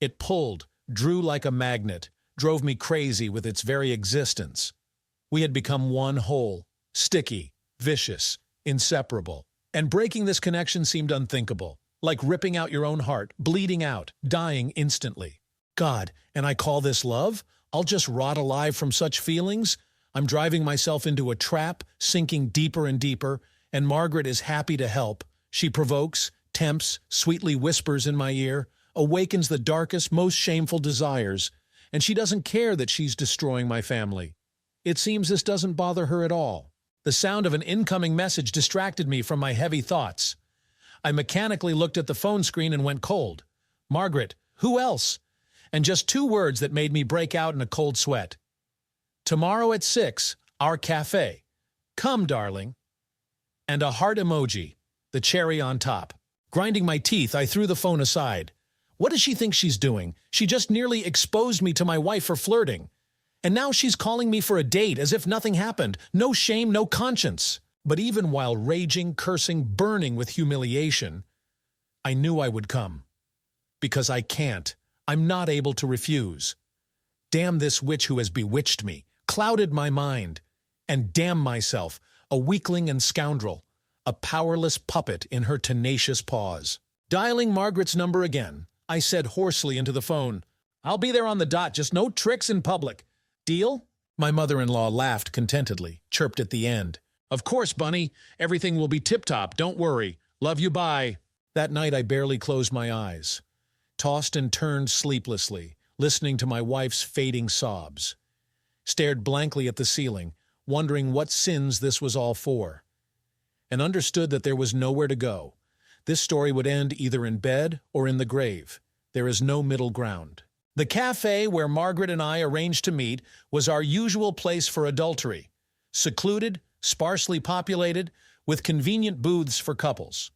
It pulled, drew like a magnet, drove me crazy with its very existence. We had become one whole, sticky, vicious, inseparable. And breaking this connection seemed unthinkable, like ripping out your own heart, bleeding out, dying instantly. God, and I call this love? I'll just rot alive from such feelings? I'm driving myself into a trap, sinking deeper and deeper, and Margaret is happy to help. She provokes, tempts, sweetly whispers in my ear, awakens the darkest, most shameful desires, and she doesn't care that she's destroying my family. It seems this doesn't bother her at all. The sound of an incoming message distracted me from my heavy thoughts. I mechanically looked at the phone screen and went cold. Margaret, who else? And just 2 words that made me break out in a cold sweat. "Tomorrow at 6, our cafe. Come, darling." And a heart emoji, the cherry on top. Grinding my teeth, I threw the phone aside. What does she think she's doing? She just nearly exposed me to my wife for flirting. And now she's calling me for a date as if nothing happened. No shame, no conscience. But even while raging, cursing, burning with humiliation, I knew I would come. Because I can't. I'm not able to refuse. Damn this witch who has bewitched me, clouded my mind. And damn myself, a weakling and scoundrel, a powerless puppet in her tenacious paws. Dialing Margaret's number again, I said hoarsely into the phone, "I'll be there on the dot, just no tricks in public. Deal?" My mother-in-law laughed contentedly, chirped at the end. "Of course, Bunny. Everything will be tip-top, don't worry. Love you, bye." That night I barely closed my eyes, tossed and turned sleeplessly, listening to my wife's fading sobs. Stared blankly at the ceiling, wondering what sins this was all for. And understood that there was nowhere to go. This story would end either in bed or in the grave. There is no middle ground. The cafe where Margaret and I arranged to meet was our usual place for adultery. Secluded, sparsely populated, with convenient booths for couples.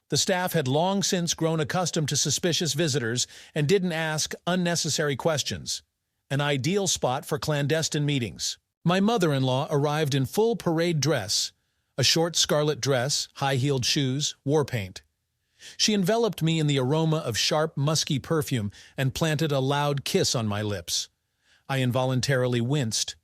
The staff had long since grown accustomed to suspicious visitors and didn't ask unnecessary questions. An ideal spot for clandestine meetings. My mother-in-law arrived in full parade dress, A short scarlet dress, high-heeled shoes, war paint. She enveloped me in the aroma of sharp, musky perfume and planted a loud kiss on my lips. I involuntarily winced.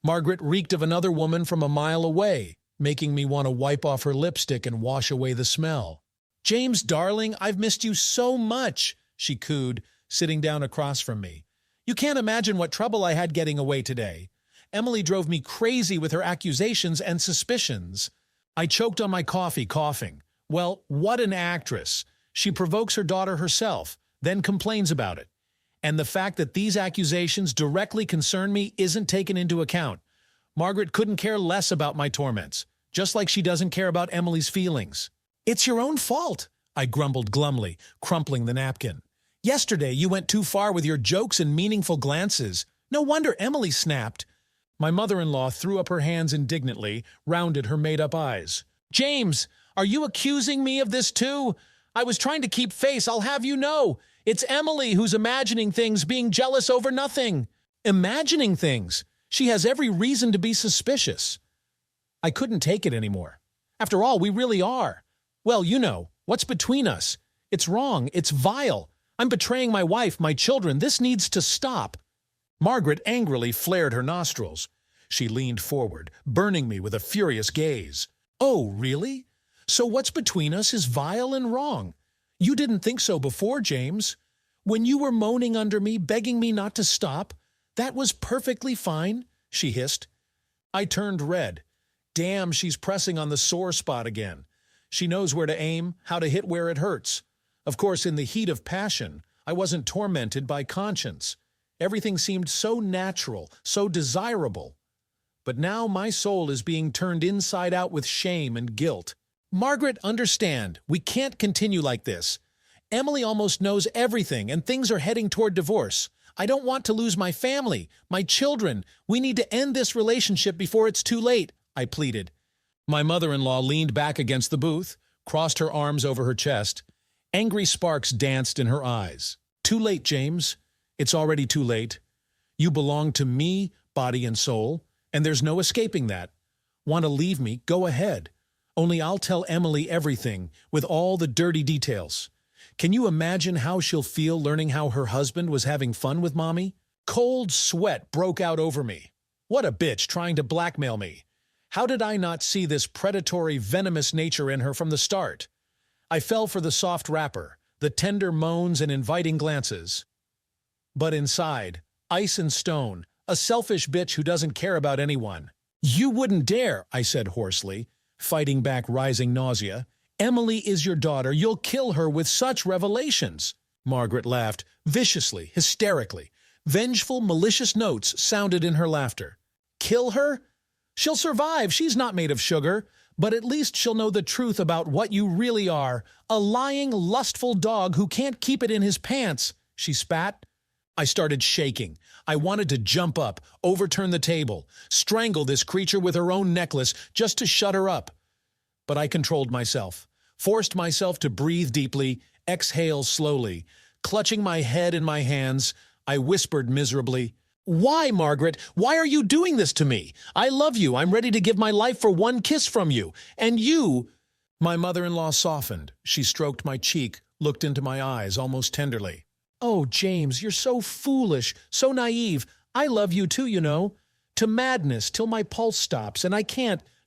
Margaret reeked of another woman from a mile away, making me want to wipe off her lipstick and wash away the smell. "James, darling, I've missed you so much," she cooed, sitting down across from me. "You can't imagine what trouble I had getting away today. Emily drove me crazy with her accusations and suspicions." I choked on my coffee, coughing. Well, what an actress. She provokes her daughter herself, then complains about it. And the fact that these accusations directly concern me isn't taken into account. Margaret couldn't care less about my torments, just like she doesn't care about Emily's feelings. "It's your own fault," I grumbled glumly, crumpling the napkin. "Yesterday you went too far with your jokes and meaningful glances. No wonder Emily snapped." My mother-in-law threw up her hands indignantly, rounded her made-up eyes. "James, are you accusing me of this too? I was trying to keep face, I'll have you know. It's Emily who's imagining things, being jealous over nothing." Imagining things? She has every reason to be suspicious. I couldn't take it anymore. After all, we really are. Well, you know, what's between us? It's wrong, it's vile. I'm betraying my wife, my children. This needs to stop. Margaret angrily flared her nostrils. She leaned forward, burning me with a furious gaze. "Oh, really? So what's between us is vile and wrong. You didn't think so before, James. When you were moaning under me, begging me not to stop, that was perfectly fine," she hissed. I turned red. Damn, she's pressing on the sore spot again. She knows where to aim, how to hit where it hurts. Of course, in the heat of passion, I wasn't tormented by conscience. Everything seemed so natural, so desirable. But now my soul is being turned inside out with shame and guilt. "Margaret, understand, we can't continue like this. Emily almost knows everything, and things are heading toward divorce. I don't want to lose my family, my children. We need to end this relationship before it's too late," I pleaded. My mother-in-law leaned back against the booth, crossed her arms over her chest. Angry sparks danced in her eyes. "Too late, James. It's already too late. You belong to me, body and soul, and there's no escaping that. Want to leave me? Go ahead. Only I'll tell Emily everything, with all the dirty details. Can you imagine how she'll feel learning how her husband was having fun with Mommy?" Cold sweat broke out over me. What a bitch trying to blackmail me. How did I not see this predatory, venomous nature in her from the start? I fell for the soft wrapper, the tender moans and inviting glances. But inside, ice and stone, a selfish bitch who doesn't care about anyone. "You wouldn't dare," I said hoarsely, fighting back rising nausea. "Emily is your daughter. You'll kill her with such revelations." Margaret laughed, viciously, hysterically. Vengeful, malicious notes sounded in her laughter. "Kill her? She'll survive. She's not made of sugar. But at least she'll know the truth about what you really are. A lying, lustful dog who can't keep it in his pants," she spat. I started shaking. I wanted to jump up, overturn the table, strangle this creature with her own necklace just to shut her up. But I controlled myself, forced myself to breathe deeply, exhale slowly. Clutching my head in my hands, I whispered miserably, "Why, Margaret? Why are you doing this to me? I love you. I'm ready to give my life for one kiss from you. And you—" My mother-in-law softened. She stroked my cheek, looked into my eyes almost tenderly. "Oh, James, you're so foolish, so naive. I love you too, you know. To madness, till my pulse stops, and I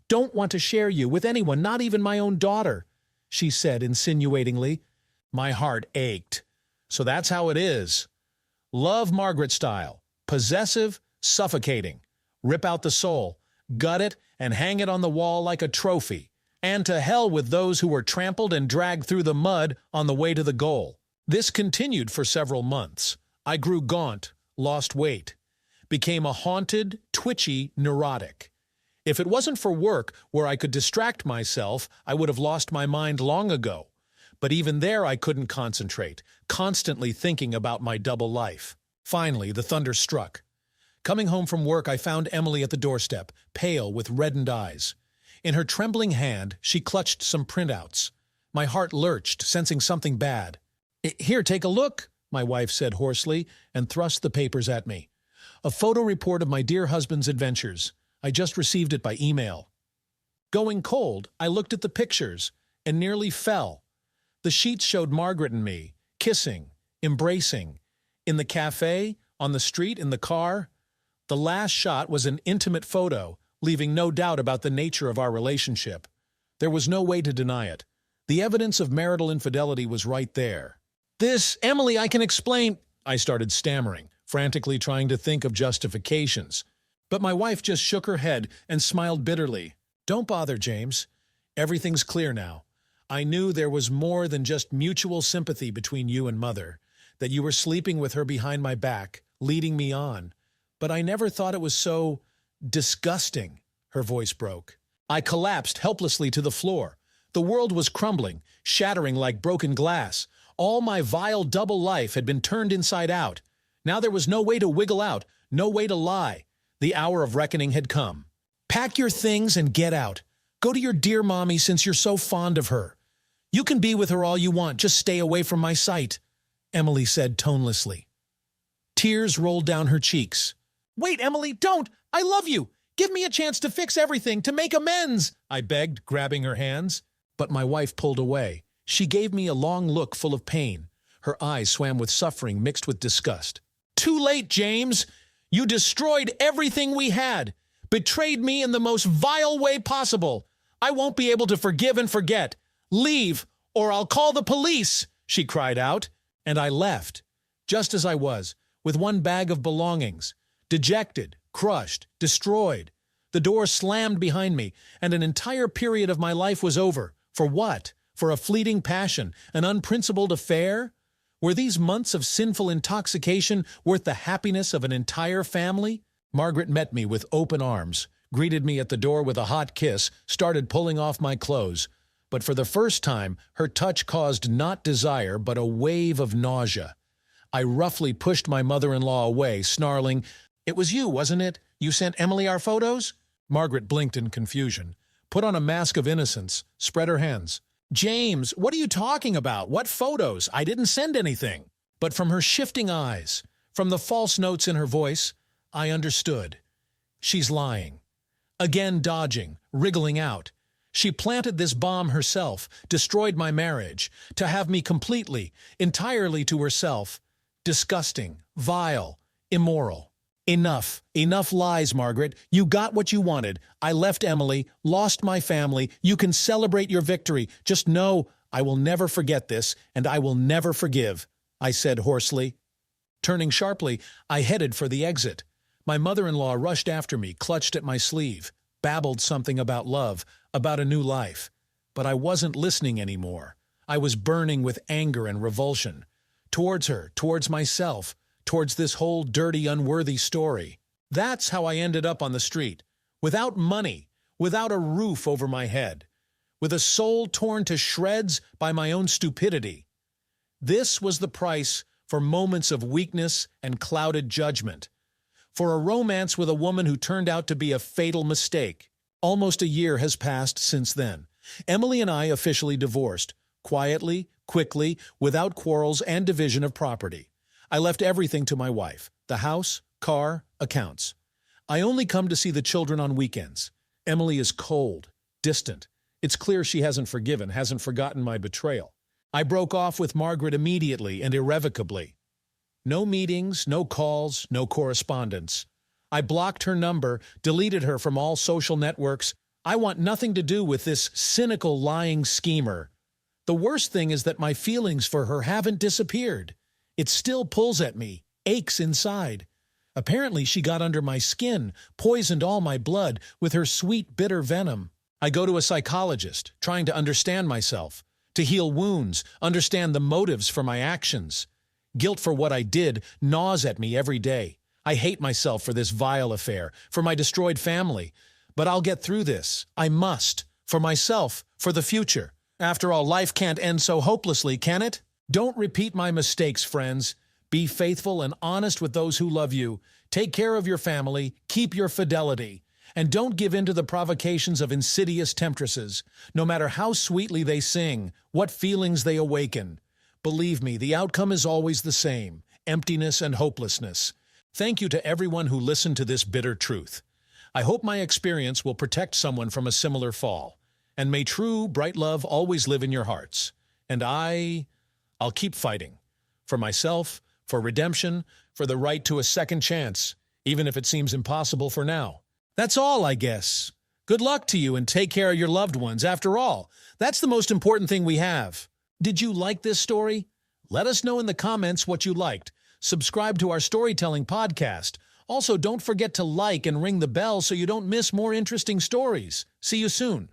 don't want to share you with anyone, not even my own daughter," she said insinuatingly. My heart ached. So that's how it is. Love Margaret style. Possessive, suffocating. Rip out the soul, gut it, and hang it on the wall like a trophy. And to hell with those who were trampled and dragged through the mud on the way to the goal. This continued for several months. I grew gaunt, lost weight, became a haunted, twitchy neurotic. If it wasn't for work where I could distract myself, I would have lost my mind long ago. But even there I couldn't concentrate, constantly thinking about my double life. Finally, the thunder struck. Coming home from work, I found Emily at the doorstep, pale with reddened eyes. In her trembling hand, she clutched some printouts. My heart lurched, sensing something bad. "Here, take a look," my wife said hoarsely, and thrust the papers at me. "A photo report of my dear husband's adventures. I just received it by email." Going cold, I looked at the pictures and nearly fell. The sheets showed Margaret and me, kissing, embracing. In the cafe, on the street, in the car. The last shot was an intimate photo, leaving no doubt about the nature of our relationship. There was no way to deny it. The evidence of marital infidelity was right there. Emily, I can explain, I started stammering, frantically trying to think of justifications. But my wife just shook her head and smiled bitterly. Don't bother, James. Everything's clear now. I knew there was more than just mutual sympathy between you and Mother, that you were sleeping with her behind my back, leading me on. But I never thought it was so disgusting. Her voice broke. I collapsed helplessly to the floor. The world was crumbling, shattering like broken glass. All my vile double life had been turned inside out. Now there was no way to wiggle out, no way to lie. The hour of reckoning had come. Pack your things and get out. Go to your dear mommy since you're so fond of her. You can be with her all you want, just stay away from my sight, Emily said tonelessly. Tears rolled down her cheeks. Wait, Emily, don't! I love you! Give me a chance to fix everything, to make amends, I begged, grabbing her hands. But my wife pulled away. She gave me a long look full of pain. Her eyes swam with suffering mixed with disgust. Too late, James! You destroyed everything we had, betrayed me in the most vile way possible. I won't be able to forgive and forget. Leave, or I'll call the police, she cried out. And I left, just as I was, with one bag of belongings, dejected, crushed, destroyed. The door slammed behind me, and an entire period of my life was over. For what? For a fleeting passion, an unprincipled affair? Were these months of sinful intoxication worth the happiness of an entire family? Margaret met me with open arms, greeted me at the door with a hot kiss, started pulling off my clothes. But for the first time, her touch caused not desire, but a wave of nausea. I roughly pushed my mother-in-law away, snarling, "It was you, wasn't it? You sent Emily our photos?" Margaret blinked in confusion, put on a mask of innocence, spread her hands. "James, what are you talking about? What photos? I didn't send anything." But from her shifting eyes, from the false notes in her voice, I understood. She's lying. Again dodging, wriggling out. She planted this bomb herself, destroyed my marriage, to have me completely, entirely to herself. Disgusting, vile, immoral. Enough lies, Margaret. You got what you wanted. I left Emily, lost my family. You can celebrate your victory. Just know I will never forget this, and I will never forgive, I said hoarsely. Turning sharply, I headed for the exit. My mother-in-law rushed after me, clutched at my sleeve, babbled something about love, about a new life. But I wasn't listening anymore. I was burning with anger and revulsion. Towards her, towards myself, towards this whole dirty, unworthy story. That's how I ended up on the street. Without money, without a roof over my head. With a soul torn to shreds by my own stupidity. This was the price for moments of weakness and clouded judgment. For a romance with a woman who turned out to be a fatal mistake. Almost a year has passed since then. Emily and I officially divorced, quietly, quickly, without quarrels and division of property. I left everything to my wife, the house, car, accounts. I only come to see the children on weekends. Emily is cold, distant. It's clear she hasn't forgiven, hasn't forgotten my betrayal. I broke off with Margaret immediately and irrevocably. No meetings, no calls, no correspondence. I blocked her number, deleted her from all social networks. I want nothing to do with this cynical, lying schemer. The worst thing is that my feelings for her haven't disappeared. It still pulls at me, aches inside. Apparently she got under my skin, poisoned all my blood with her sweet, bitter venom. I go to a psychologist, trying to understand myself, to heal wounds, understand the motives for my actions. Guilt for what I did gnaws at me every day. I hate myself for this vile affair, for my destroyed family. But I'll get through this. I must. For myself, for the future. After all, life can't end so hopelessly, can it? Don't repeat my mistakes, friends. Be faithful and honest with those who love you. Take care of your family. Keep your fidelity. And don't give in to the provocations of insidious temptresses, no matter how sweetly they sing, what feelings they awaken. Believe me, the outcome is always the same, emptiness and hopelessness. Thank you to everyone who listened to this bitter truth. I hope my experience will protect someone from a similar fall. And may true, bright love always live in your hearts. And I'll keep fighting. For myself, for redemption, for the right to a second chance, even if it seems impossible for now. That's all, I guess. Good luck to you and take care of your loved ones. After all, that's the most important thing we have. Did you like this story? Let us know in the comments what you liked. Subscribe to our storytelling podcast. Also, don't forget to like and ring the bell so you don't miss more interesting stories. See you soon.